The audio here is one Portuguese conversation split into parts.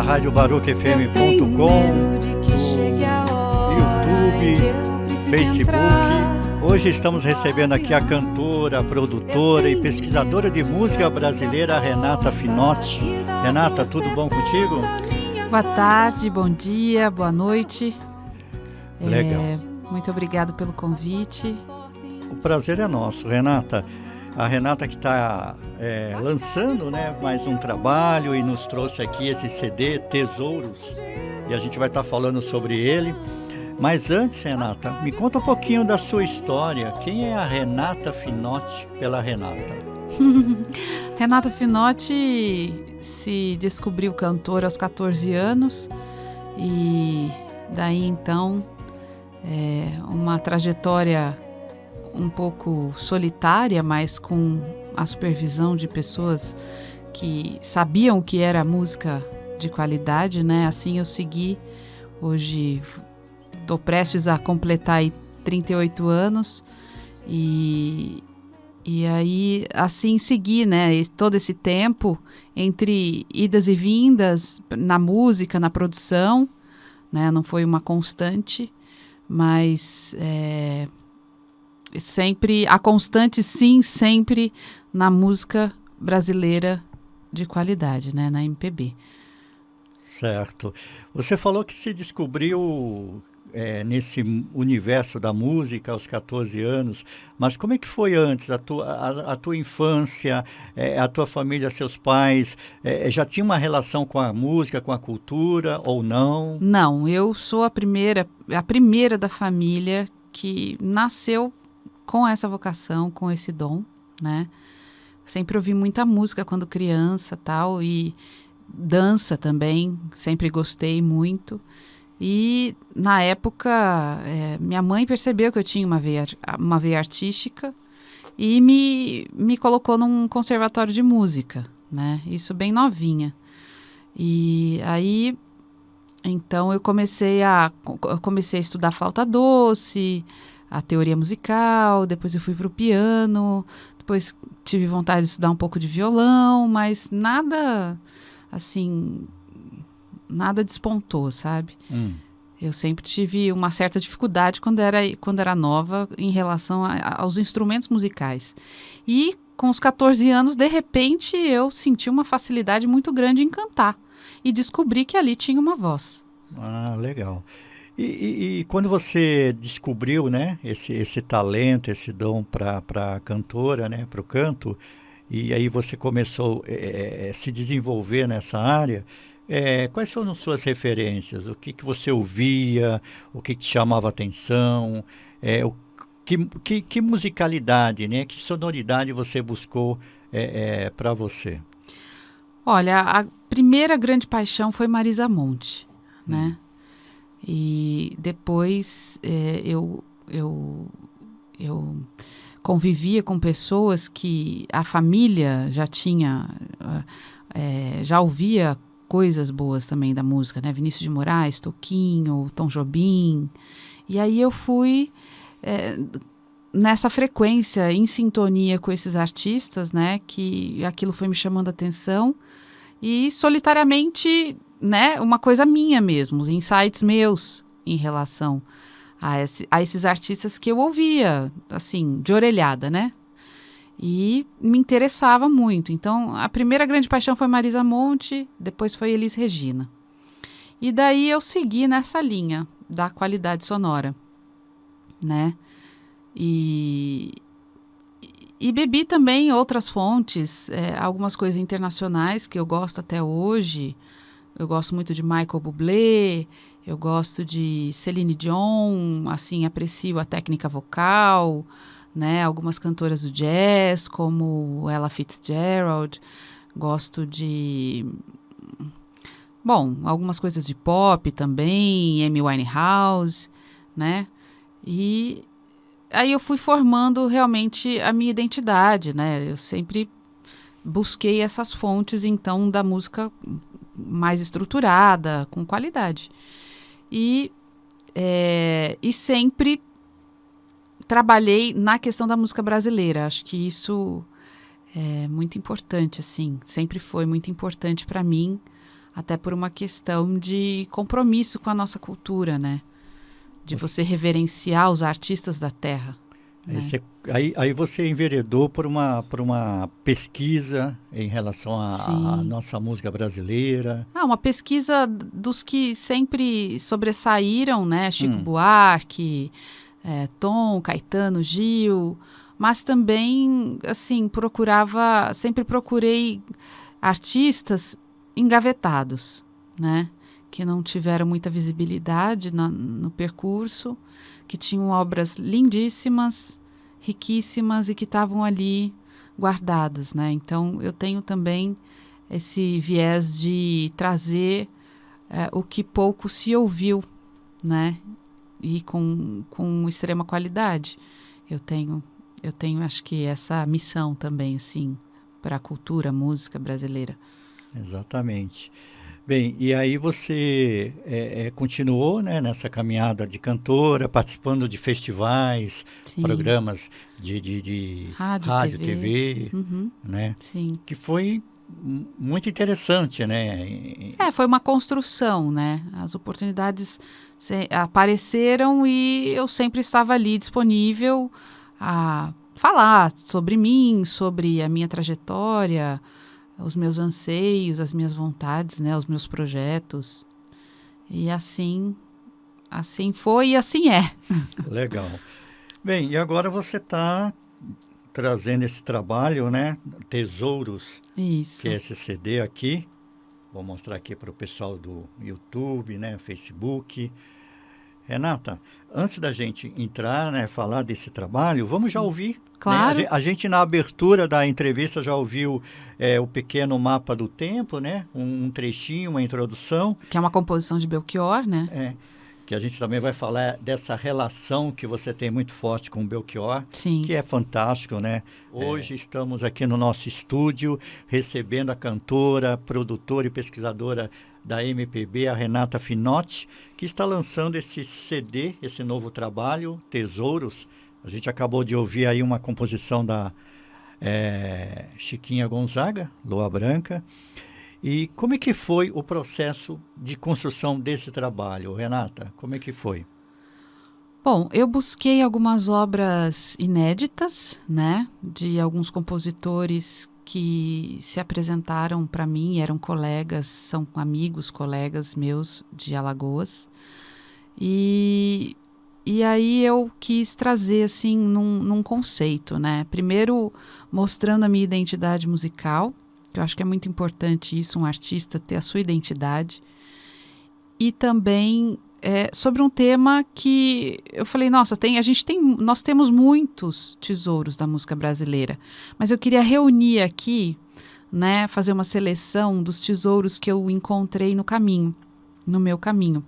radiobarucfm.com, YouTube, Facebook. Hoje estamos recebendo aqui a cantora, a produtora e pesquisadora de música brasileira, Renata Finotti. Renata, tudo bom contigo? Boa tarde, bom dia, boa noite. Legal. Muito obrigado pelo convite. O prazer é nosso, Renata. A Renata que está lançando, né, mais um trabalho e nos trouxe aqui esse CD, Tesouros, e a gente vai estar falando sobre ele. Mas antes, Renata, me conta um pouquinho da sua história. Quem é a Renata Finotti pela Renata? Renata Finotti se descobriu cantora aos 14 anos e daí então uma trajetória um pouco solitária, mas com a supervisão de pessoas que sabiam o que era música de qualidade, né? Assim eu segui. Hoje estou prestes a completar aí 38 anos e aí assim segui, né? Todo esse tempo entre idas e vindas na música, na produção, né? Não foi uma constante, mas sempre, a constante sim, sempre na música brasileira de qualidade, né, na MPB. Certo. Você falou que se descobriu nesse universo da música aos 14 anos, mas como é que foi antes, a tua infância, a tua família, seus pais, já tinha uma relação com a música, com a cultura ou não? Não, eu sou a primeira da família que nasceu com essa vocação, com esse dom, né? Sempre ouvi muita música quando criança, tal, e dança também, sempre gostei muito. E na época, minha mãe percebeu que eu tinha uma veia artística e me colocou num conservatório de música, né? Isso bem novinha. E aí, então eu comecei a estudar flauta doce, a teoria musical, depois eu fui para o piano, depois tive vontade de estudar um pouco de violão, mas nada, assim, nada despontou, sabe? Eu sempre tive uma certa dificuldade quando era nova em relação aos instrumentos musicais. E com os 14 anos, de repente, eu senti uma facilidade muito grande em cantar e descobri que ali tinha uma voz. Ah, legal. E quando você descobriu, né, esse talento, esse dom para cantora, né, para o canto, e aí você começou a se desenvolver nessa área, quais foram suas referências? O que você ouvia? O que te chamava a atenção? Que musicalidade, né, que sonoridade você buscou para você? Olha, a primeira grande paixão foi Marisa Monte, né? E depois eu convivia com pessoas que a família já ouvia coisas boas também da música, né? Vinícius de Moraes, Toquinho, Tom Jobim. E aí eu fui nessa frequência, em sintonia com esses artistas, né? Que aquilo foi me chamando a atenção. E solitariamente, né, uma coisa minha mesmo, os insights meus em relação a esses artistas que eu ouvia, assim, de orelhada, né? E me interessava muito. Então, a primeira grande paixão foi Marisa Monte, depois foi Elis Regina. E daí eu segui nessa linha da qualidade sonora, né? E bebi também outras fontes, algumas coisas internacionais que eu gosto até hoje. Eu gosto muito de Michael Bublé, eu gosto de Celine Dion, assim, aprecio a técnica vocal, né? Algumas cantoras do jazz, como Ella Fitzgerald. Gosto de... Bom, algumas coisas de pop também, Amy Winehouse, né? E aí eu fui formando realmente a minha identidade, né? Eu sempre busquei essas fontes, então, da música mais estruturada, com qualidade. E sempre trabalhei na questão da música brasileira. Acho que isso é muito importante, assim. Sempre foi muito importante para mim até por uma questão de compromisso com a nossa cultura, né? De você reverenciar os artistas da terra. Aí Né? aí você enveredou por uma pesquisa em relação à Sim. nossa música brasileira. Uma pesquisa dos que sempre sobressaíram, né? Chico Hum, Buarque, Tom, Caetano, Gil, mas também, assim, sempre procurei artistas engavetados, né? Que não tiveram muita visibilidade no percurso, que tinham obras lindíssimas, riquíssimas e que estavam ali guardadas, né? Então, eu tenho também esse viés de trazer o que pouco se ouviu, né? E com extrema qualidade. Eu tenho, acho que essa missão também, assim, para a cultura, a música brasileira. exatamente. Bem, e aí você continuou, né, nessa caminhada de cantora, participando de festivais, Sim. programas de Rádio, rádio, TV. TV, Uhum. né? Sim. Que foi muito interessante, né? Foi uma construção, né? As oportunidades apareceram e eu sempre estava ali disponível a falar sobre mim, sobre a minha trajetória, os meus anseios, as minhas vontades, né? Os meus projetos. E assim foi e assim é. Legal. Bem, e agora você está trazendo esse trabalho, né? Tesouros, que é Isso. esse CD aqui. Vou mostrar aqui para o pessoal do YouTube, né? Facebook. Renata, antes da gente entrar, né, falar desse trabalho, vamos já Sim. ouvir, né? Claro, A gente na abertura da entrevista já ouviu o pequeno mapa do tempo, né? Um trechinho, uma introdução, que é uma composição de Belchior, né? é, que a gente também vai falar dessa relação que você tem muito forte com o Belchior, Sim. que é fantástico, né? Hoje estamos aqui no nosso estúdio recebendo a cantora, produtora e pesquisadora da MPB, a Renata Finotti, que está lançando esse CD, esse novo trabalho, Tesouros. A gente acabou de ouvir aí uma composição da Chiquinha Gonzaga, Lua Branca. E como é que foi o processo de construção desse trabalho, Renata? Como é que foi? Bom, eu busquei algumas obras inéditas, né, de alguns compositores que se apresentaram para mim, eram colegas, são amigos, colegas meus de Alagoas. E, e aí eu quis trazer, assim, num conceito, né? Primeiro, mostrando a minha identidade musical, que eu acho que é muito importante isso, um artista ter a sua identidade. E também sobre um tema que eu falei, nossa, nós temos muitos tesouros da música brasileira, mas eu queria reunir aqui, né, fazer uma seleção dos tesouros que eu encontrei no meu caminho.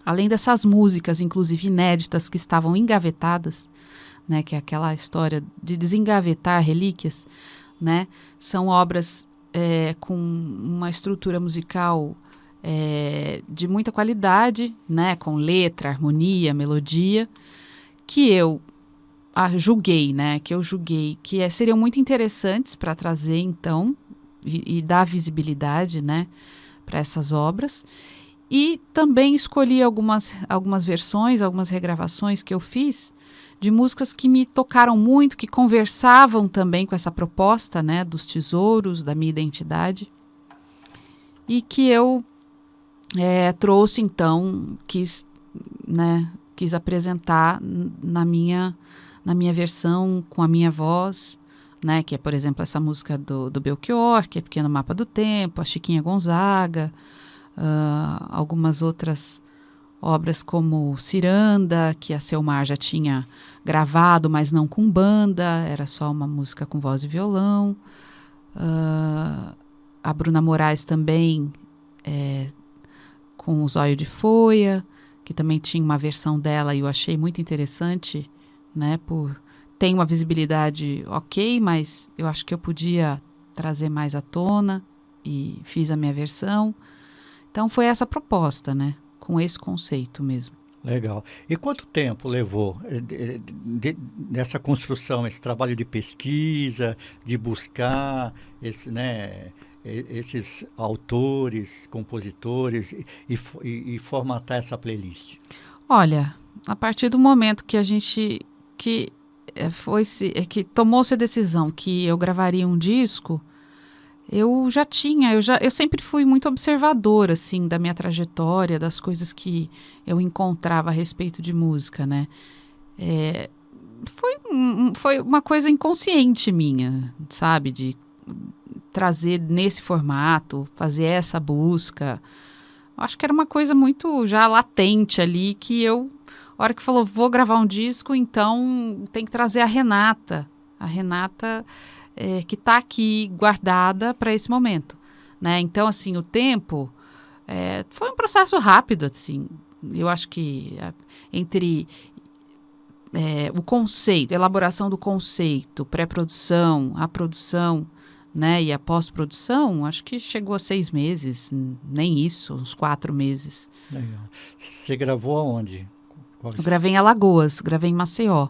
Além dessas músicas, inclusive inéditas, que estavam engavetadas, né, que é aquela história de desengavetar relíquias, né, são obras com uma estrutura musical de muita qualidade, né, com letra, harmonia, melodia, que eu julguei, né, que seriam muito interessantes para trazer, então, e dar visibilidade, né, para essas obras. E também escolhi algumas versões, algumas regravações que eu fiz de músicas que me tocaram muito, que conversavam também com essa proposta, né, dos tesouros, da minha identidade, e que eu trouxe, então, quis apresentar na minha versão, com a minha voz, né, que é, por exemplo, essa música do Belchior, que é Pequeno Mapa do Tempo, a Chiquinha Gonzaga, algumas outras obras como Ciranda, que a Selmar já tinha gravado, mas não com banda, era só uma música com voz e violão. A Bruna Moraes também, com o Zóio de Folha, que também tinha uma versão dela e eu achei muito interessante, né? Tem uma visibilidade ok, mas eu acho que eu podia trazer mais à tona e fiz a minha versão. Então foi essa proposta, né? Com esse conceito mesmo. Legal. E quanto tempo levou dessa construção, esse trabalho de pesquisa, de buscar esse, né, esses autores, compositores e formatar essa playlist? Olha, a partir do momento que a gente que tomou-se a decisão que eu gravaria um disco, eu sempre fui muito observadora, assim, da minha trajetória, das coisas que eu encontrava a respeito de música, né? Foi uma coisa inconsciente minha, sabe? De trazer nesse formato, fazer essa busca. Acho que era uma coisa muito já latente ali, que a hora que falou, vou gravar um disco, então tem que trazer a Renata. A Renata que está aqui guardada para esse momento, né? Então, assim, o tempo foi um processo rápido, assim. Eu acho que entre o conceito, elaboração do conceito, pré-produção, a produção, né, e a pós-produção, acho que chegou a 6 meses, nem isso, uns 4 meses. Legal. Você gravou aonde? Eu gravei em Alagoas, gravei em Maceió.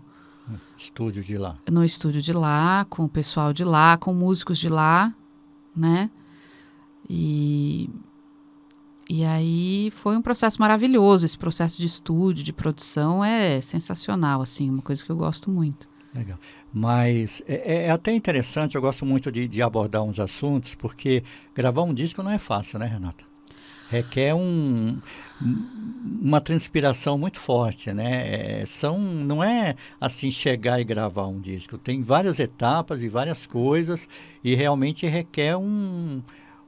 Estúdio de lá. No estúdio de lá, com o pessoal de lá, com músicos de lá, né? E aí foi um processo maravilhoso. Esse processo de estúdio, de produção é sensacional, assim, uma coisa que eu gosto muito. Legal. Mas é até interessante, eu gosto muito de abordar uns assuntos, porque gravar um disco não é fácil, né, Renata? Requer uma transpiração muito forte, né? Não é assim chegar e gravar um disco. Tem várias etapas e várias coisas e realmente requer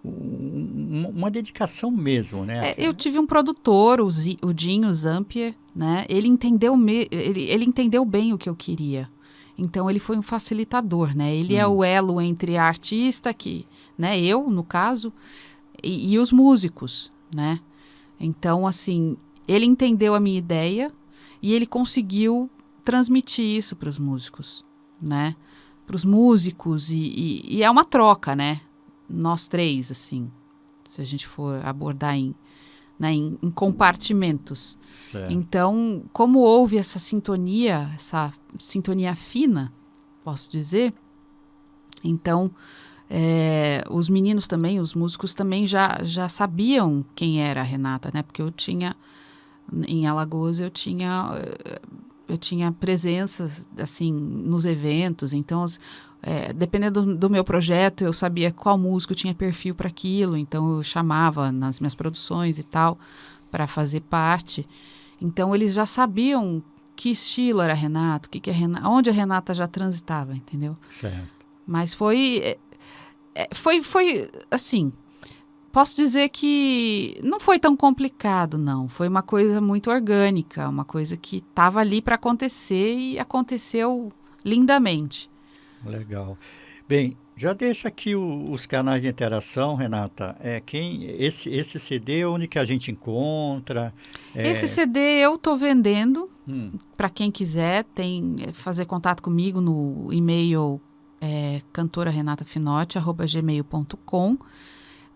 uma dedicação mesmo, né? Eu tive um produtor, o Dinho Zampier, né? Ele entendeu bem o que eu queria. Então ele foi um facilitador, né? Ele é o elo entre a artista, né? Eu, no caso, e os músicos, né? Então, assim, ele entendeu a minha ideia e ele conseguiu transmitir isso para os músicos, né? Para os músicos e é uma troca, né? Nós três, assim, se a gente for abordar em compartimentos. Certo. Então, como houve essa sintonia fina, posso dizer, então os meninos também, os músicos também já sabiam quem era a Renata, né? Porque em Alagoas eu tinha presença, assim, nos eventos, então dependendo do meu projeto, eu sabia qual músico tinha perfil para aquilo, então eu chamava nas minhas produções e tal, para fazer parte. Então eles já sabiam que estilo era Renato, onde a Renata já transitava, entendeu? Certo. Mas foi assim, posso dizer que não foi tão complicado, não. Foi uma coisa muito orgânica, uma coisa que estava ali para acontecer e aconteceu lindamente. Legal. Bem, já deixa aqui os canais de interação, Renata. Esse CD, onde que a gente encontra? Esse CD eu estou vendendo para quem quiser. Fazer contato comigo no e-mail cantorarenatafinotti@gmail.com.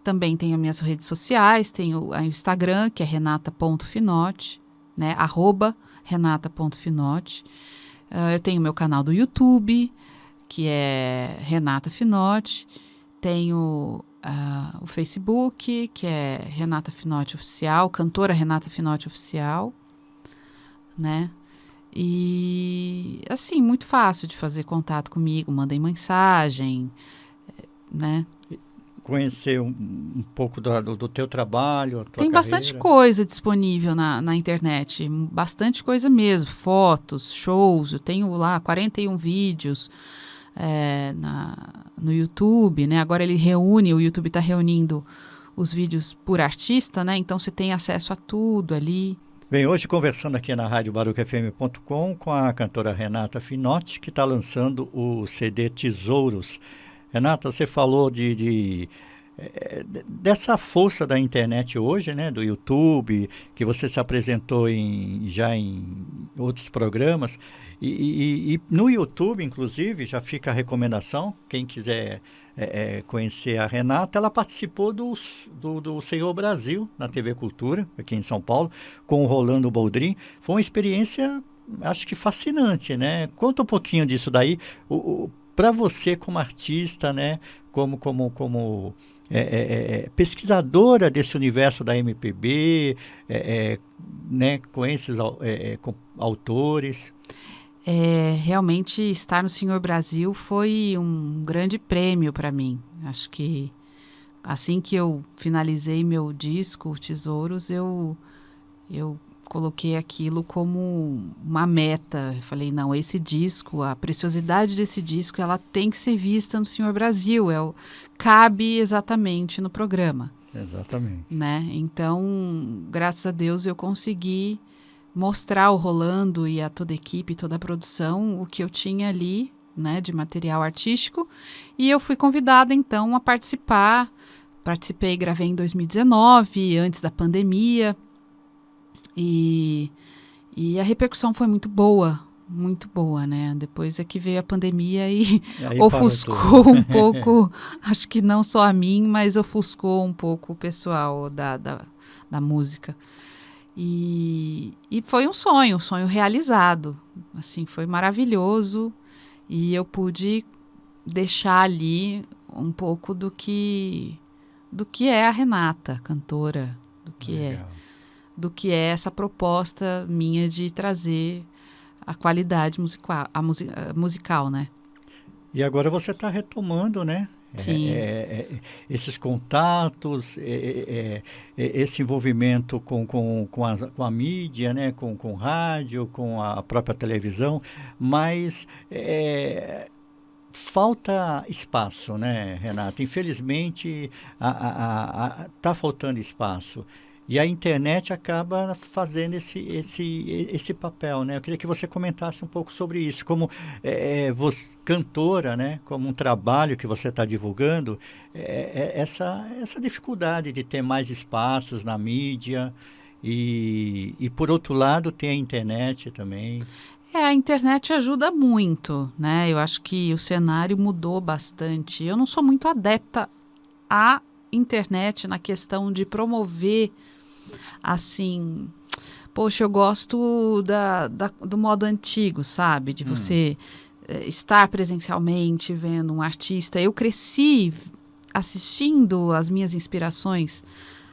Também tenho minhas redes sociais, tenho o Instagram, que é renata.finotti, né? @renata.finotti. Eu tenho meu canal do YouTube, que é Renata Finotti. Tenho o Facebook, que é Renata Finotti Oficial, cantora Renata Finotti Oficial, né? E, assim, muito fácil de fazer contato comigo, mandem mensagem, né? Conhecer um pouco do teu trabalho, a tua Tem carreira. bastante coisa disponível na internet, bastante coisa mesmo, fotos, shows, eu tenho lá 41 vídeos no YouTube, né? Agora o YouTube está reunindo os vídeos por artista, né? Então você tem acesso a tudo ali. Bem, hoje conversando aqui na Rádio BarucaFM.com com a cantora Renata Finotti, que está lançando o CD Tesouros. Renata, você falou dessa força da internet hoje, né, do YouTube, que você se apresentou já em outros programas. E no YouTube, inclusive, já fica a recomendação, quem quiser conhecer a Renata, ela participou do Senhor Brasil, na TV Cultura, aqui em São Paulo, com o Rolando Boldrin. Foi uma experiência, acho que fascinante, né? Conta um pouquinho disso daí, para você como artista, né? Como pesquisadora desse universo da MPB, né, com esses com autores. Realmente estar no Senhor Brasil foi um grande prêmio para mim. Acho que assim que eu finalizei meu disco, Tesouros, eu coloquei aquilo como uma meta. Eu falei, não, esse disco, a preciosidade desse disco, ela tem que ser vista no Senhor Brasil. Cabe exatamente no programa. Exatamente. Né? Então, graças a Deus, eu consegui mostrar ao Rolando e a toda a equipe, toda a produção, o que eu tinha ali, né, de material artístico. E eu fui convidada, então, a participar. Participei, gravei em 2019, antes da pandemia. E a repercussão foi muito boa, né? Depois é que veio a pandemia e Aí ofuscou um pouco, acho que não só a mim, mas ofuscou um pouco o pessoal da música. E foi um sonho realizado. Assim, foi maravilhoso e eu pude deixar ali um pouco do que é a Renata, cantora, do que é essa proposta minha de trazer a qualidade musical, né? E agora você está retomando, né? Sim. Esses contatos, esse envolvimento com a mídia, né? Com rádio, com a própria televisão, mas falta espaço, né, Renata? Infelizmente, está faltando espaço. E a internet acaba fazendo esse papel, né? Eu queria que você comentasse um pouco sobre isso, como você, cantora, né? Como um trabalho que você está divulgando, essa dificuldade de ter mais espaços na mídia e por outro lado, tem a internet também. A internet ajuda muito, né? Eu acho que o cenário mudou bastante. Eu não sou muito adepta à internet na questão de promover, assim... Poxa, eu gosto do modo antigo, sabe? De você estar presencialmente vendo um artista. Eu cresci assistindo as minhas inspirações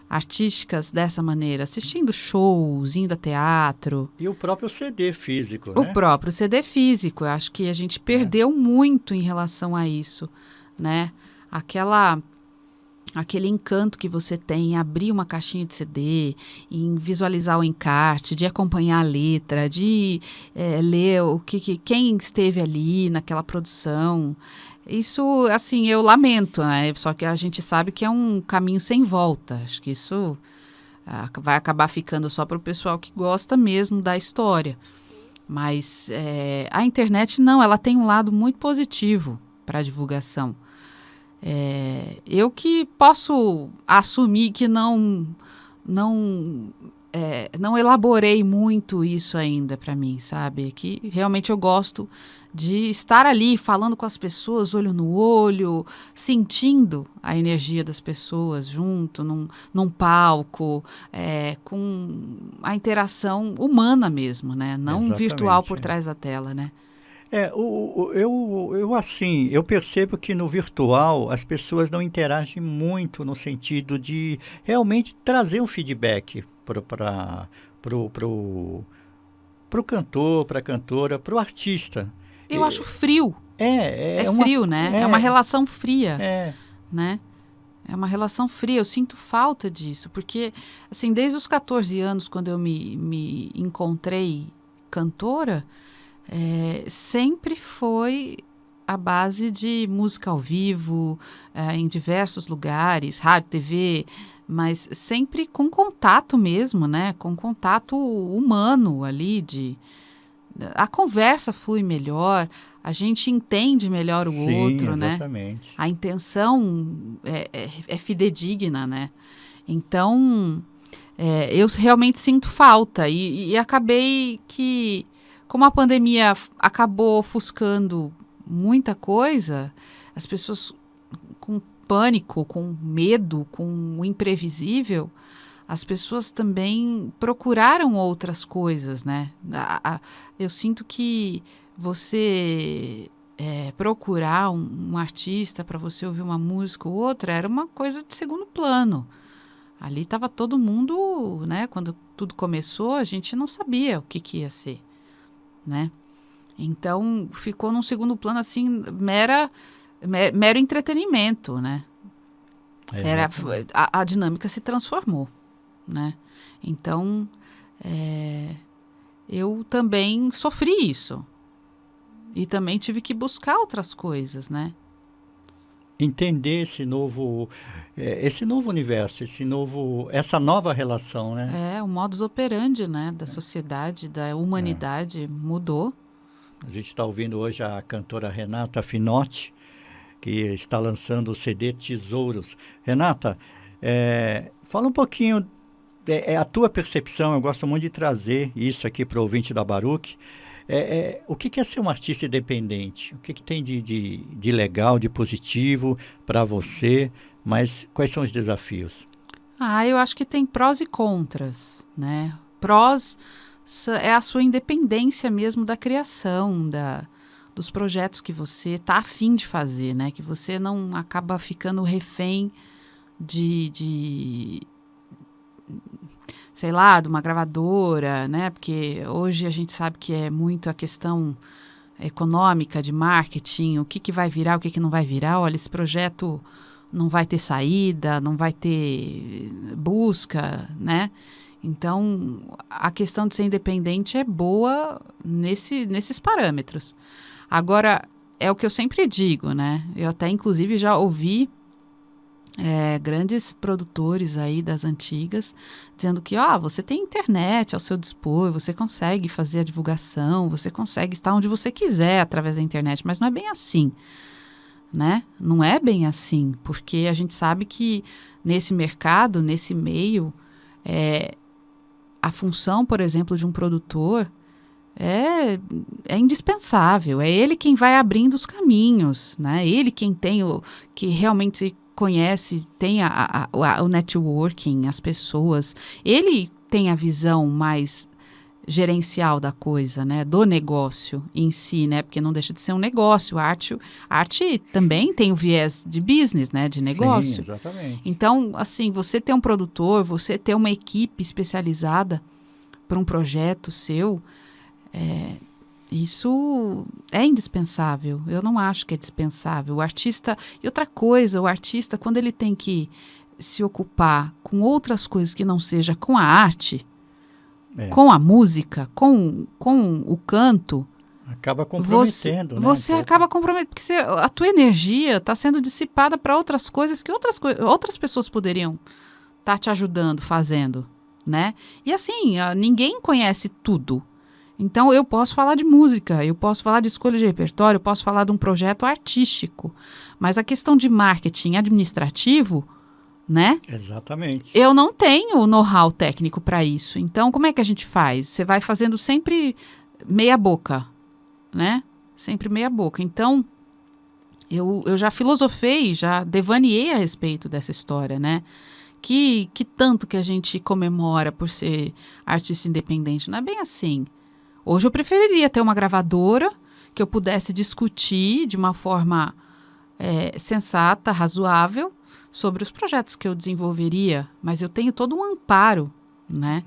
artísticas dessa maneira, assistindo shows, indo a teatro. E o próprio CD físico, O né? próprio CD físico. Eu acho que a gente perdeu muito em relação a isso, né? Aquele encanto que você tem em abrir uma caixinha de CD, em visualizar o encarte, de acompanhar a letra, de ler quem esteve ali naquela produção. Isso, assim, eu lamento, né? Só que a gente sabe que é um caminho sem volta. Acho que isso vai acabar ficando só para o pessoal que gosta mesmo da história. Mas a internet, não, ela tem um lado muito positivo para a divulgação. Eu que posso assumir que não elaborei muito isso ainda para mim, sabe? Que realmente eu gosto de estar ali falando com as pessoas, olho no olho, sentindo a energia das pessoas junto, num palco, com a interação humana mesmo, né? Não virtual por trás da tela, né? Eu percebo que no virtual as pessoas não interagem muito no sentido de realmente trazer um feedback para o cantor, para a cantora, para o artista. Eu acho frio. É frio, né? É uma relação fria, né? É uma relação fria. Eu sinto falta disso, porque, assim, desde os 14 anos, quando eu me encontrei cantora, sempre foi a base de música ao vivo, em diversos lugares, rádio, TV, mas sempre com contato mesmo, né? Com contato humano ali, a conversa flui melhor, a gente entende melhor o outro, exatamente. Né? A intenção é fidedigna, né? Então, eu realmente sinto falta e acabei que, como a pandemia acabou ofuscando muita coisa, as pessoas com pânico, com medo, com o imprevisível, as pessoas também procuraram outras coisas, né? Eu sinto que você procurar um artista para você ouvir uma música ou outra era uma coisa de segundo plano. Ali estava todo mundo, né? Quando tudo começou, a gente não sabia o que ia ser, né? Então, ficou num segundo plano, assim, mero entretenimento, né? A dinâmica se transformou, né? Então, eu também sofri isso. E também tive que buscar outras coisas, né? Entender esse novo universo, essa nova relação, né? O modus operandi, né, da sociedade, da humanidade mudou. A gente está ouvindo hoje a cantora Renata Finotti, que está lançando o CD Tesouros. Renata, fala um pouquinho, a tua percepção, eu gosto muito de trazer isso aqui para o ouvinte da Baruch. O que é ser um artista independente? O que tem de legal, de positivo para você? Mas quais são os desafios? Eu acho que tem prós e contras, né? Prós é a sua independência mesmo da criação, dos projetos que você está a fim de fazer, né? Que você não acaba ficando refém sei lá, de uma gravadora, né? Porque hoje a gente sabe que é muito a questão econômica, de marketing, o que vai virar, o que não vai virar. Olha, esse projeto não vai ter saída, não vai ter busca, né? Então, a questão de ser independente é boa nesses parâmetros. Agora, é o que eu sempre digo, né? Eu até, inclusive, já ouvi grandes produtores aí das antigas dizendo que você tem internet ao seu dispor, você consegue fazer a divulgação, você consegue estar onde você quiser através da internet, mas não é bem assim, né? Não é bem assim, porque a gente sabe que nesse mercado, nesse meio, a função, por exemplo, de um produtor é indispensável, é ele quem vai abrindo os caminhos, né? Ele quem que realmente conhece, tem o networking, as pessoas. Ele tem a visão mais gerencial da coisa, né? Do negócio em si, né? Porque não deixa de ser um negócio. A arte também tem o viés de business, né? De negócio. Sim, exatamente. Então, assim, você ter um produtor, você ter uma equipe especializada para um projeto seu, isso é indispensável. Eu não acho que é dispensável. O artista... E outra coisa, o artista, quando ele tem que se ocupar com outras coisas que não seja com a arte, com a música, com o canto... Acaba comprometendo, né? Você acaba comprometendo, porque a tua energia está sendo dissipada para outras coisas que outras pessoas poderiam estar te ajudando, fazendo, né? E assim, ninguém conhece tudo. Então, eu posso falar de música, eu posso falar de escolha de repertório, eu posso falar de um projeto artístico. Mas a questão de marketing administrativo, né? Exatamente. Eu não tenho know-how técnico para isso. Então, como é que a gente faz? Você vai fazendo sempre meia boca, né? Sempre meia boca. Então, eu já filosofei, já devaneei a respeito dessa história, né? Que tanto que a gente comemora por ser artista independente. Não é bem assim. Hoje eu preferiria ter uma gravadora que eu pudesse discutir de uma forma sensata, razoável, sobre os projetos que eu desenvolveria, mas eu tenho todo um amparo, né?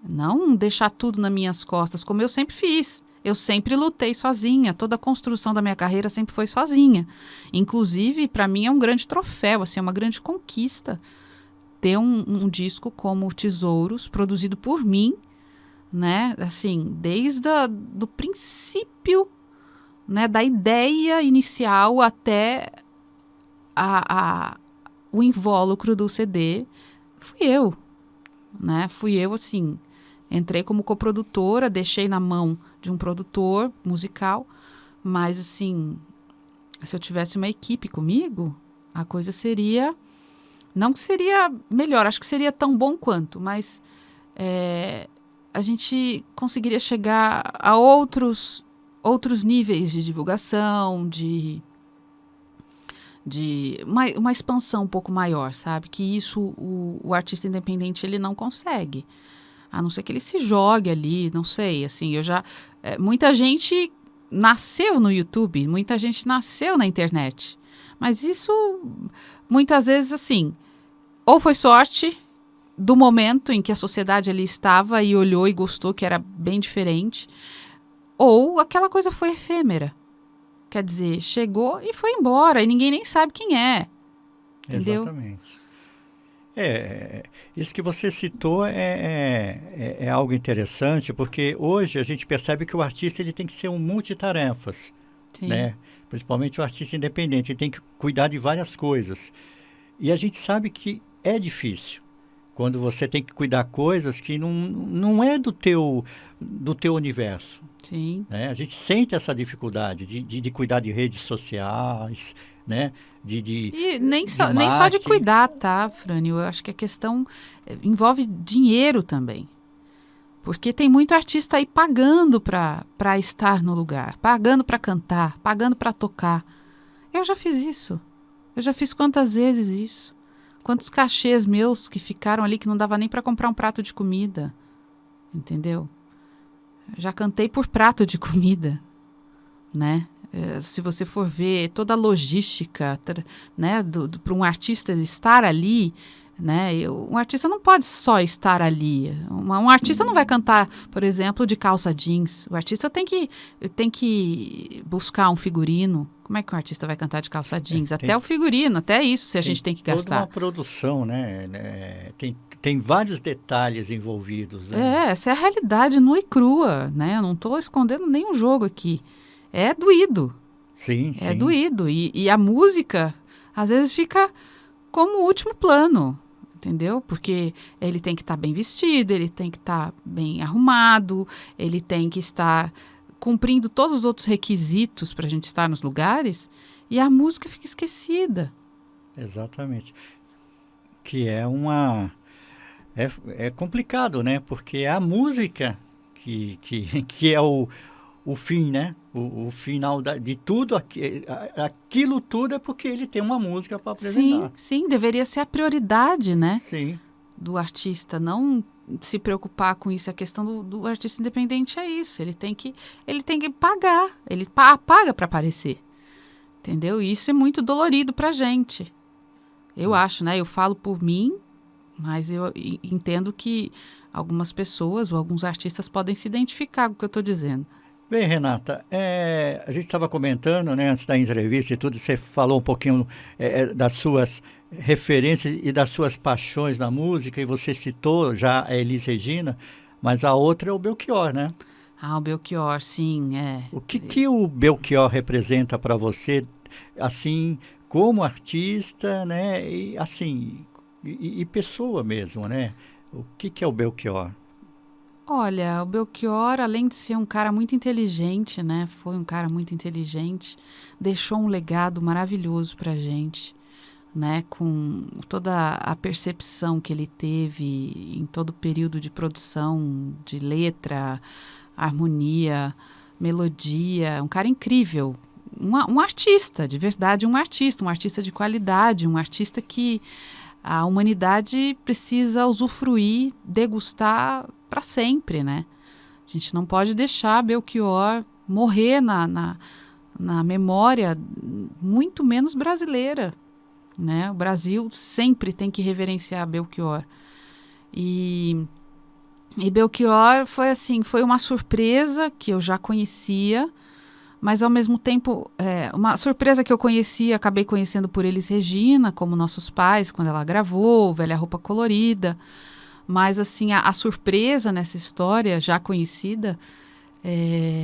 Não deixar tudo nas minhas costas, como eu sempre fiz. Eu sempre lutei sozinha, toda a construção da minha carreira sempre foi sozinha. Inclusive, para mim é um grande troféu, assim, é uma grande conquista ter um disco como Tesouros, produzido por mim, né? Assim, desde do princípio, né, da ideia inicial até o invólucro do CD, fui eu, né? Fui eu, assim, entrei como coprodutora, deixei na mão de um produtor musical, mas, assim, se eu tivesse uma equipe comigo, a coisa seria, não que seria melhor, acho que seria tão bom quanto, mas a gente conseguiria chegar a outros níveis de divulgação, de uma expansão um pouco maior, sabe? Que isso o artista independente ele não consegue. A não ser que ele se jogue ali, não sei, assim, muita gente nasceu no YouTube, muita gente nasceu na internet. Mas isso, muitas vezes, assim, ou foi sorte do momento em que a sociedade ali estava e olhou e gostou, que era bem diferente, ou aquela coisa foi efêmera. Quer dizer, chegou e foi embora, e ninguém nem sabe quem é. Entendeu? Exatamente. Isso que você citou é algo interessante, porque hoje a gente percebe que o artista ele tem que ser um multitarefas, Sim, né? Principalmente o artista independente, ele tem que cuidar de várias coisas. E a gente sabe que é difícil quando você tem que cuidar coisas que não é do teu universo, sim. né? A gente sente essa dificuldade de cuidar de redes sociais, né? E De nem só de marketing. cuidar, tá, Frânio? Eu acho que a questão envolve dinheiro também. Porque tem muito artista aí pagando para estar no lugar, pagando para cantar, pagando para tocar. Eu já fiz isso. Eu já fiz quantas vezes isso? Quantos cachês meus que ficaram ali que não dava nem para comprar um prato de comida, entendeu? Eu já cantei por prato de comida, né? Se você for ver toda a logística, né, para um artista estar ali, né? Um artista não pode só estar ali. Um artista não vai cantar, por exemplo, de calça jeans. O artista tem que buscar um figurino. Como é que um artista vai cantar de calça jeans? Até Tem, o figurino, até isso se a tem gente tem que toda uma gastar. produção, né? Tem vários detalhes envolvidos, né? Essa é a realidade nua e crua, né? Eu não estou escondendo nenhum jogo aqui. É doído, Sim, é sim. doído. E a música, às vezes, fica como último plano, entendeu? Porque ele tem que estar bem vestido, ele tem que estar bem arrumado, ele tem que estar cumprindo todos os outros requisitos para a gente estar nos lugares, e a música fica esquecida. Exatamente. Que é uma. É complicado, né? Porque é a música que é o fim, né? O final de tudo, aquilo tudo é porque ele tem uma música para Sim, apresentar. sim, deveria ser a prioridade, né, Sim, do artista, não se preocupar com isso. A questão do artista independente é isso, ele tem que pagar, ele paga para aparecer, entendeu? E isso é muito dolorido pra gente. Eu acho, né? Eu falo por mim, mas eu entendo que algumas pessoas ou alguns artistas podem se identificar com o que eu estou dizendo. bem, Renata, a gente estava comentando, né, antes da entrevista e tudo, você falou um pouquinho das suas referências e das suas paixões na música, e você citou já a Elis Regina, mas a outra é o Belchior, né? Ah, o Belchior, sim, é. O que o Belchior representa para você, assim, como artista, né, e assim, e pessoa mesmo, né? O que é o Belchior? Olha, o Belchior, além de ser um cara muito inteligente, né? Foi um cara muito inteligente, deixou um legado maravilhoso pra gente, né? Com toda a percepção que ele teve em todo o período de produção, de letra, harmonia, melodia. Um cara incrível. Um artista, de verdade, um artista de qualidade, um artista que a humanidade precisa usufruir, degustar para sempre, né? A gente não pode deixar Belchior morrer na memória, muito menos brasileira, né? O Brasil sempre tem que reverenciar Belchior. E, e Belchior foi assim, foi uma surpresa que eu já conhecia, mas ao mesmo tempo, uma surpresa que eu conhecia, acabei conhecendo por Elis Regina, como nossos pais, quando ela gravou, Velha Roupa Colorida. Mas assim, a surpresa nessa história, já conhecida,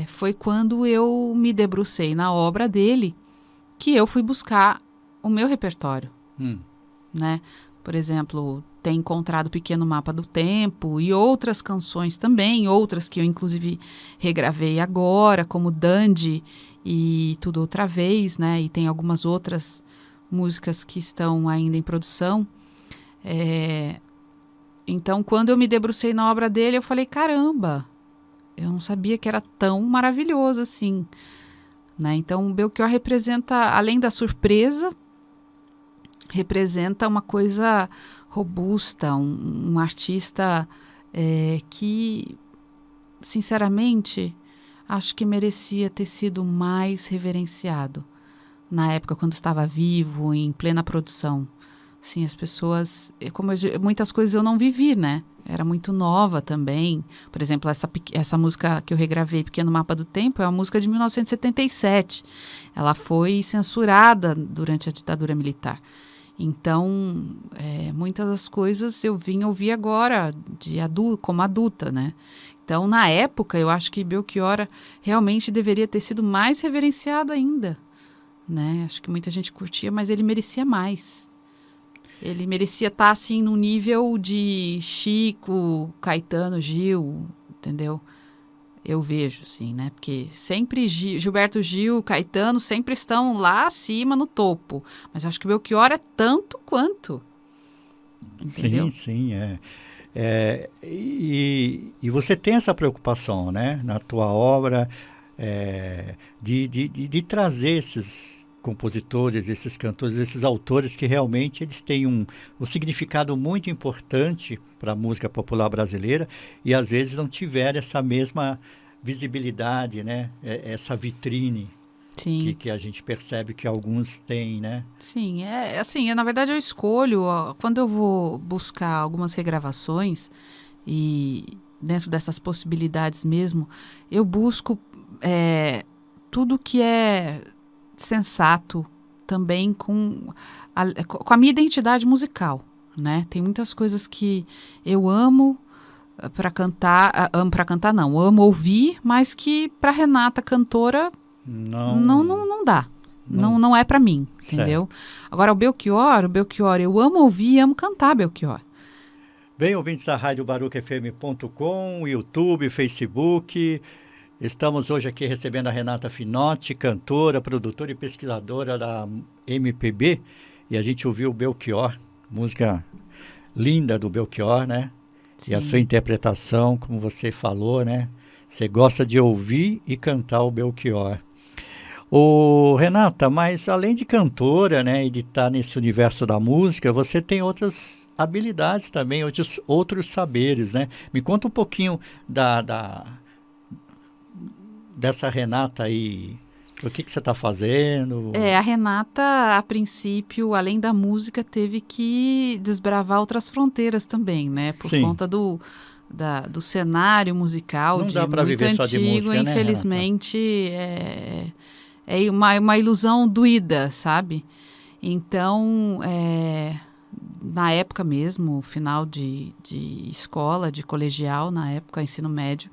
foi quando eu me debrucei na obra dele, que eu fui buscar o meu repertório, Hum, né? Por exemplo, Ter Encontrado o Pequeno Mapa do Tempo e outras canções também, outras que eu inclusive regravei agora, como Dandy e Tudo Outra Vez, né? E tem algumas outras músicas que estão ainda em produção. Então, quando eu me debrucei na obra dele, eu falei, caramba, eu não sabia que era tão maravilhoso assim, né? Então, o Belchior representa, além da surpresa, representa uma coisa robusta, um artista que, sinceramente, acho que merecia ter sido mais reverenciado na época quando estava vivo, em plena produção. Sim, as pessoas, muitas coisas eu não vivi, né? Era muito nova também. Por exemplo, essa música que eu regravei, Pequeno Mapa do Tempo, é uma música de 1977. Ela foi censurada durante a ditadura militar. Então, muitas das coisas eu vim ouvir agora, como adulta, né? Então, na época, eu acho que Belchior realmente deveria ter sido mais reverenciado ainda, né? Acho que muita gente curtia, mas ele merecia mais. Ele merecia estar, assim, no nível de Chico, Caetano, Gil, entendeu? Eu vejo, assim, né? Porque sempre Gilberto Gil, Caetano sempre estão lá acima no topo. Mas eu acho que Belchior é tanto quanto, entendeu? Sim, sim, e você tem essa preocupação, né, na tua obra, de trazer esses compositores, esses cantores, esses autores que realmente eles têm um significado muito importante para a música popular brasileira e às vezes não tiveram essa mesma visibilidade, né, essa vitrine Sim. que a gente percebe que alguns têm, né? Sim, assim, na verdade eu escolho, ó, quando eu vou buscar algumas regravações e dentro dessas possibilidades mesmo, eu busco tudo que é sensato também com a minha identidade musical, né? Tem muitas coisas que eu amo para cantar, amo ouvir, mas que para Renata, cantora, não dá. Não é para mim, entendeu? Certo. Agora, o Belchior, eu amo ouvir e amo cantar Belchior. Bem, ouvintes da Rádio BarucaFM.com, YouTube, Facebook, estamos hoje aqui recebendo a Renata Finotti, cantora, produtora e pesquisadora da MPB, e a gente ouviu o Belchior, música linda do Belchior, né? Sim. E a sua interpretação, como você falou, né? Você gosta de ouvir e cantar o Belchior. Renata, mas além de cantora, né, e de estar nesse universo da música, você tem outras habilidades também, outros saberes, né? Me conta um pouquinho dessa Renata aí. O que você está fazendo? A Renata, a princípio, além da música, teve que desbravar outras fronteiras também, né? Por Sim. conta do cenário musical Não de dá para muito viver só de antigo, música, né, infelizmente, é uma ilusão doída, sabe? Então, na época mesmo, final de escola, de colegial, na época, ensino médio,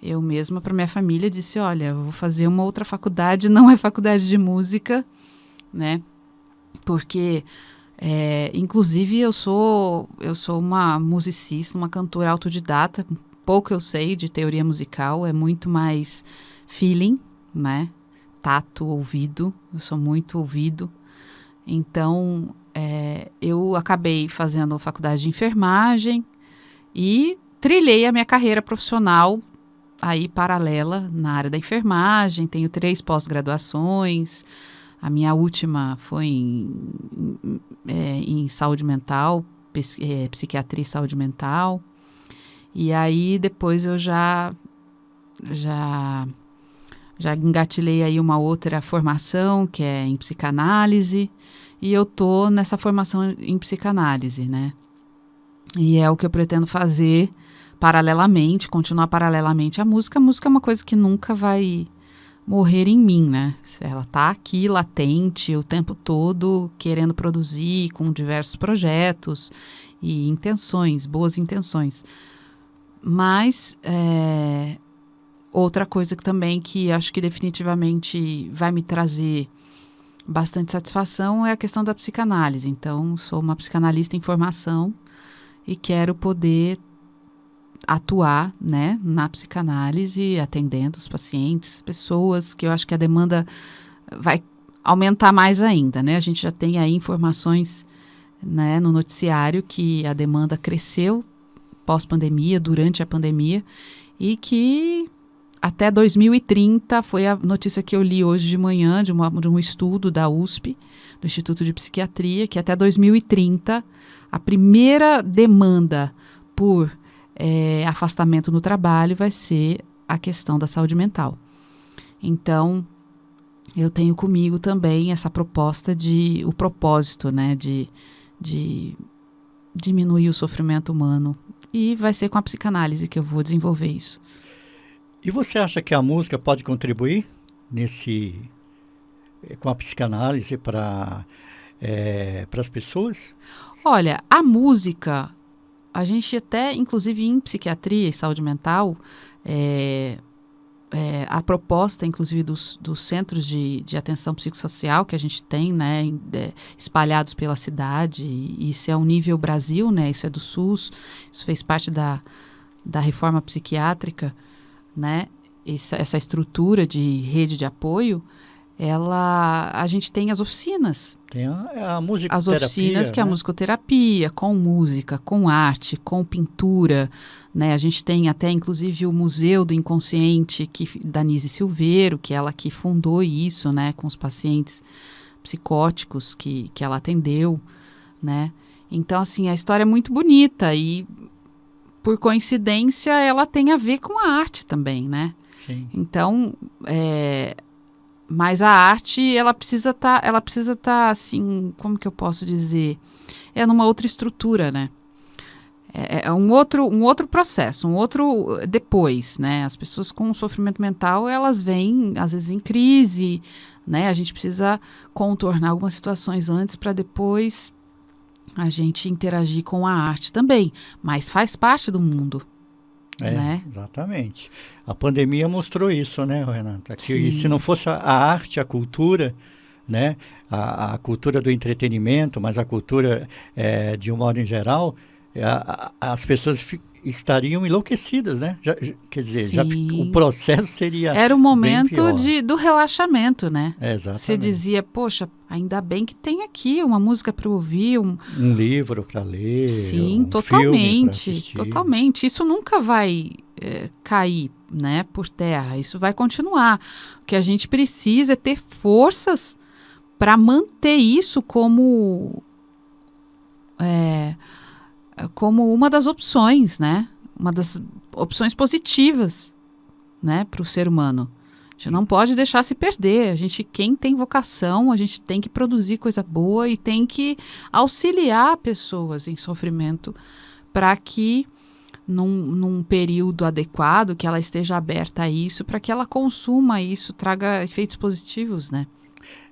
eu mesma, para minha família, disse, olha, eu vou fazer uma outra faculdade, não é faculdade de música, né? Porque, inclusive, eu sou uma musicista, uma cantora autodidata, pouco eu sei de teoria musical, é muito mais feeling, né? Tato, ouvido, eu sou muito ouvido. Então, eu acabei fazendo faculdade de enfermagem e trilhei a minha carreira profissional aí paralela na área da enfermagem. Tenho 3 pós-graduações. A minha última foi em saúde mental, psiquiatria e saúde mental. E aí depois eu já engatilhei aí uma outra formação, que é em psicanálise, e eu tô nessa formação em psicanálise, né? E é o que eu pretendo fazer paralelamente, continuar paralelamente à música. A música é uma coisa que nunca vai morrer em mim, né? Ela tá aqui, latente, o tempo todo, querendo produzir com diversos projetos e intenções, boas intenções. Mas outra coisa que acho que definitivamente vai me trazer bastante satisfação é a questão da psicanálise. Então, sou uma psicanalista em formação e quero poder atuar, né, na psicanálise, atendendo os pacientes, pessoas, que eu acho que a demanda vai aumentar mais ainda, né? A gente já tem aí informações, né, no noticiário que a demanda cresceu pós-pandemia, durante a pandemia, e que até 2030, foi a notícia que eu li hoje de manhã, de um estudo da USP, do Instituto de Psiquiatria, que até 2030, a primeira demanda por afastamento no trabalho vai ser a questão da saúde mental. Então, eu tenho comigo também essa proposta o propósito, né, de diminuir o sofrimento humano. E vai ser com a psicanálise que eu vou desenvolver isso. E você acha que a música pode contribuir com a psicanálise para as pessoas? Olha, a música, a gente até, inclusive em psiquiatria e saúde mental, a proposta, inclusive, dos centros de atenção psicossocial que a gente tem, né, espalhados pela cidade, e isso é um nível Brasil, né, isso é do SUS, isso fez parte da reforma psiquiátrica, né, essa estrutura de rede de apoio, a gente tem as oficinas. Tem a musicoterapia. As oficinas, que é a musicoterapia, com música, com arte, com pintura, né? A gente tem até, inclusive, o Museu do Inconsciente, da Nise Silveiro, que é ela que fundou isso, né? Com os pacientes psicóticos que ela atendeu, né? Então, assim, a história é muito bonita e, por coincidência, ela tem a ver com a arte também, né? Sim. Então, mas a arte, ela precisa tá, assim, como que eu posso dizer? Numa outra estrutura, né? É um outro processo, depois, né? As pessoas com sofrimento mental, elas vêm, às vezes, em crise, né? A gente precisa contornar algumas situações antes para depois a gente interagir com a arte também. Mas faz parte do mundo. Né? Exatamente. A pandemia mostrou isso, né, Renata? Que Sim. Se não fosse a arte, a cultura, né, a cultura do entretenimento, mas a cultura de um modo em geral, as pessoas estariam enlouquecidas, né? Quer dizer, o processo seria era o momento bem pior. do relaxamento, né? Exatamente. Você dizia, poxa, ainda bem que tem aqui uma música para ouvir, um livro para ler, sim, totalmente. Totalmente. Isso nunca vai cair, né, por terra. Isso vai continuar. O que a gente precisa é ter forças para manter isso como uma das opções, né? Uma das opções positivas, né, para o ser humano. A gente não pode deixar se perder. Quem tem vocação, a gente tem que produzir coisa boa e tem que auxiliar pessoas em sofrimento para que, num período adequado, que ela esteja aberta a isso, para que ela consuma isso, traga efeitos positivos, né?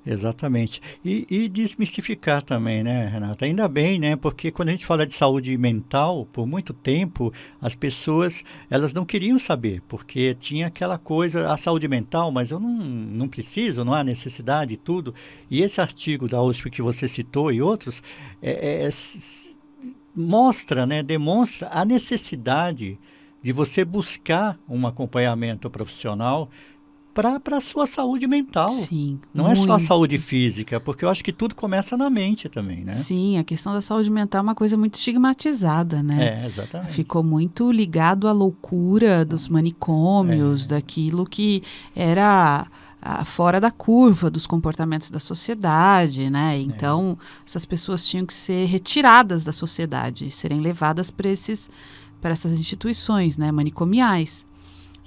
Exatamente. E desmistificar também, né, Renata? Ainda bem, né? Porque quando a gente fala de saúde mental, por muito tempo, as pessoas, elas não queriam saber, porque tinha aquela coisa, a saúde mental, mas eu não preciso, não há necessidade e tudo. E esse artigo da USP que você citou e outros, mostra, né, demonstra a necessidade de você buscar um acompanhamento profissional para a sua saúde mental. Sim, não muito. É só a saúde física, porque eu acho que tudo começa na mente também, né? Sim, a questão da saúde mental é uma coisa muito estigmatizada, né? Exatamente. Ficou muito ligado à loucura dos manicômios, daquilo que era fora da curva dos comportamentos da sociedade, né? Então, essas pessoas tinham que ser retiradas da sociedade, serem levadas para essas instituições, né, manicomiais.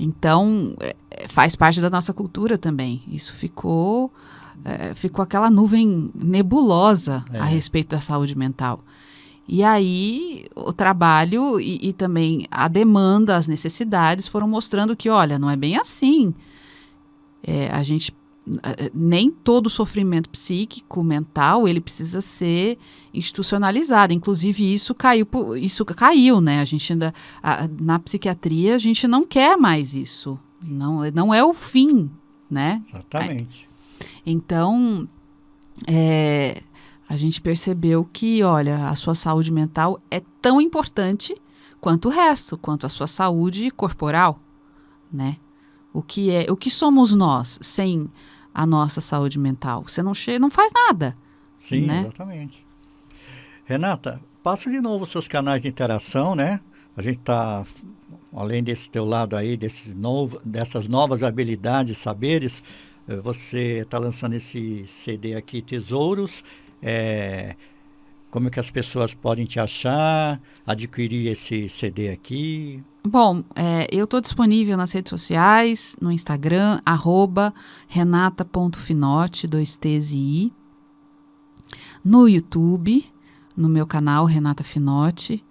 Então, faz parte da nossa cultura também. Isso ficou aquela nuvem nebulosa a respeito da saúde mental. E aí, o trabalho e também a demanda, as necessidades foram mostrando que, olha, não é bem assim. Nem todo sofrimento psíquico, mental, ele precisa ser institucionalizado. Inclusive, isso caiu, né? A gente ainda, na psiquiatria, a gente não quer mais isso. Não é o fim, né? Exatamente. Então, a gente percebeu que, olha, a sua saúde mental é tão importante quanto o resto, quanto a sua saúde corporal, né? O que somos nós sem a nossa saúde mental? Você não faz nada. Sim, né? Exatamente. Renata, passa de novo os seus canais de interação, né? A gente está, além desse teu lado aí, dessas novas habilidades, saberes, você está lançando esse CD aqui, Tesouros. Como é que as pessoas podem te achar, adquirir esse CD aqui? Bom, eu estou disponível nas redes sociais, no Instagram, @renata.finotti, 2T's e I. No YouTube, no meu canal Renata Finotti.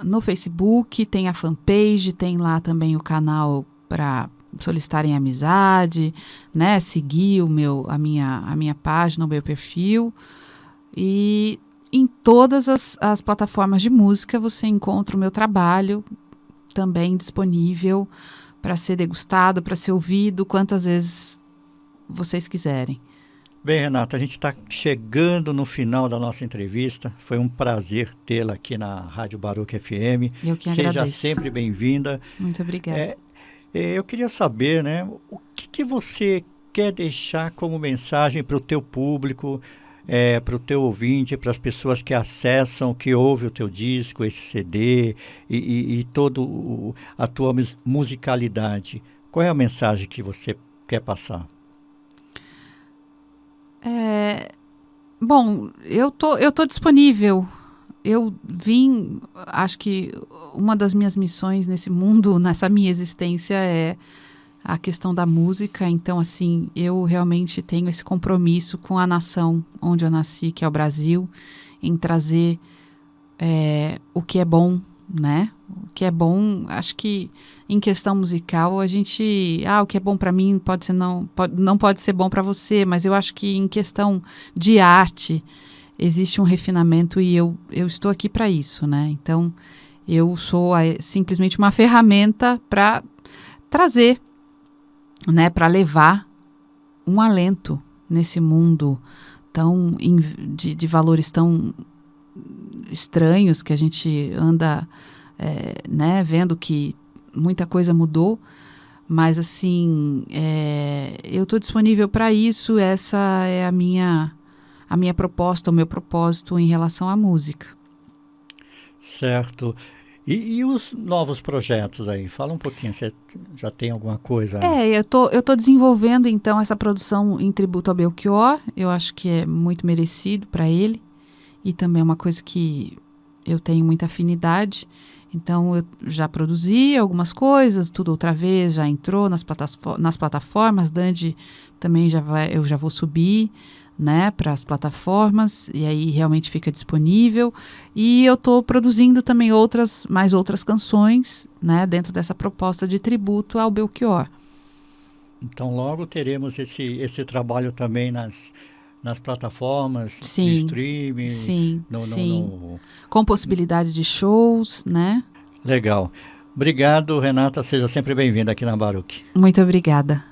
No Facebook, tem a fanpage, tem lá também o canal para solicitarem amizade, né? Seguir a minha página, o meu perfil. E em todas as plataformas de música você encontra o meu trabalho também disponível para ser degustado, para ser ouvido, quantas vezes vocês quiserem. Bem, Renata, a gente está chegando no final da nossa entrevista. Foi um prazer tê-la aqui na Rádio Baruch FM. Eu que Seja agradeço. sempre bem-vinda. Muito obrigada. Eu queria saber, né, o que você quer deixar como mensagem para o teu público, para o teu ouvinte, para as pessoas que acessam, que ouvem o teu disco, esse CD e toda a tua musicalidade. Qual é a mensagem que você quer passar? Bom, eu tô disponível. Eu vim, acho que uma das minhas missões nesse mundo, nessa minha existência, é a questão da música. Então, assim, eu realmente tenho esse compromisso com a nação onde eu nasci, que é o Brasil, em trazer o que é bom, né? O que é bom, acho que em questão musical, a gente... o que é bom para mim não pode ser bom para você, mas eu acho que em questão de arte existe um refinamento e eu estou aqui para isso, né? Então, eu sou simplesmente uma ferramenta para trazer, né? Para levar um alento nesse mundo de valores tão estranhos que a gente anda, né? Vendo que muita coisa mudou, mas assim, eu estou disponível para isso. Essa é a minha proposta, o meu propósito em relação à música. Certo. E os novos projetos aí? Fala um pouquinho, você já tem alguma coisa? Eu tô desenvolvendo então essa produção em tributo ao Belchior. Eu acho que é muito merecido para ele e também é uma coisa que eu tenho muita afinidade. Então, eu já produzi algumas coisas, tudo outra vez, já entrou nas plataformas. Dandy também eu já vou subir, né, para as plataformas, e aí realmente fica disponível. E eu estou produzindo também mais outras canções, né, dentro dessa proposta de tributo ao Belchior. Então, logo teremos esse trabalho também nas plataformas Sim, de streaming. Sim. Com possibilidade de shows, né? Legal. Obrigado, Renata. Seja sempre bem-vinda aqui na Baruch. Muito obrigada.